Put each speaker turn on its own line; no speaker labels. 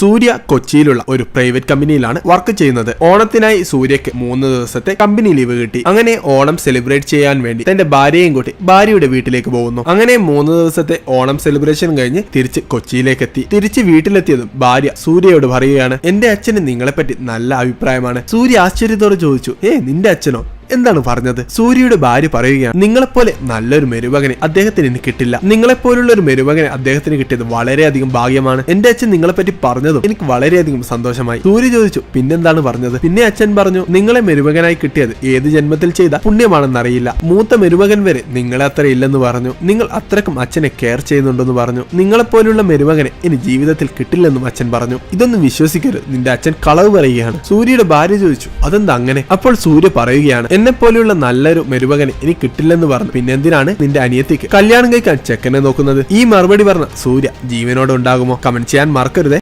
സൂര്യ കൊച്ചിയിലുള്ള ഒരു private കമ്പനിയിലാണ് work ചെയ്യുന്നത്. ഓണത്തിനായി സൂര്യക്ക് 3 ദിവസത്തെ കമ്പനി ലീവ് കിട്ടി. അങ്ങനെ ഓണം സെലിബ്രേറ്റ് ചെയ്യാൻ വേണ്ടി തന്റെ ഭാര്യയും കൂട്ടി ഭാര്യയുടെ വീട്ടിലേക്ക് പോകുന്നു. അങ്ങനെ 3 ദിവസത്തെ ഓണം സെലിബ്രേഷൻ കഴിഞ്ഞ് തിരിച്ച് കൊച്ചിയിലേക്ക് എത്തി. തിരിച്ച് വീട്ടിലെത്തിയതും ഭാര്യ സൂര്യയോട് പറയുകയാണ്, എന്റെ അച്ഛന് നിങ്ങളെപ്പറ്റി നല്ല അഭിപ്രായമാണ്. സൂര്യ ആശ്ചര്യത്തോടെ ചോദിച്ചു, നിന്റെ അച്ഛനോ? എന്താണ് പറഞ്ഞത്? സൂര്യയുടെ ഭാര്യ പറയുകയാണ്, നിങ്ങളെപ്പോലെ നല്ലൊരു മരുമകനെ അദ്ദേഹത്തിന് ഇനി കിട്ടില്ല. നിങ്ങളെപ്പോലുള്ള ഒരു മരുമകനെ അദ്ദേഹത്തിന് കിട്ടിയത് വളരെയധികം ഭാഗ്യമാണ്. എന്റെ അച്ഛൻ നിങ്ങളെപ്പറ്റി പറഞ്ഞതും എനിക്ക് വളരെയധികം സന്തോഷമായി. സൂര്യ ചോദിച്ചു, പിന്നെന്താണ് പറഞ്ഞത്? പിന്നെ അച്ഛൻ പറഞ്ഞു, നിങ്ങളെ മരുമകനായി കിട്ടിയത് ഏത് ജന്മത്തിൽ ചെയ്ത പുണ്യമാണെന്നറിയില്ല. മൂത്ത മരുമകൻ വരെ നിങ്ങളെ അത്ര ഇല്ലെന്ന് പറഞ്ഞു. നിങ്ങൾ അത്രക്കും അച്ഛനെ കെയർ ചെയ്യുന്നുണ്ടെന്ന് പറഞ്ഞു. നിങ്ങളെപ്പോലുള്ള മരുമകനെ ഇനി ജീവിതത്തിൽ കിട്ടില്ലെന്നും അച്ഛൻ പറഞ്ഞു. ഇതൊന്നും വിശ്വസിക്കരുത്, നിന്റെ അച്ഛൻ കളവ് പറയുകയാണ്. സൂര്യയുടെ ഭാര്യ ചോദിച്ചു, അതെന്താ അങ്ങനെ? അപ്പോൾ സൂര്യ പറയുകയാണ്, എന്നെ പോലെയുള്ള നല്ലൊരു മരുമകനെ ഇനി കിട്ടില്ലെന്ന് പറഞ്ഞു. പിന്നെ എന്തിനാണ് നിന്റെ അനിയത്തിക്ക് കല്യാണം കഴിക്കാൻ ചെക്കനെ നോക്കുന്നത്? ഈ മറുപടി പറഞ്ഞ സൂര്യ ജീവനോടെ ഉണ്ടാകുമോ? കമന്റ് ചെയ്യാൻ മറക്കരുതേ.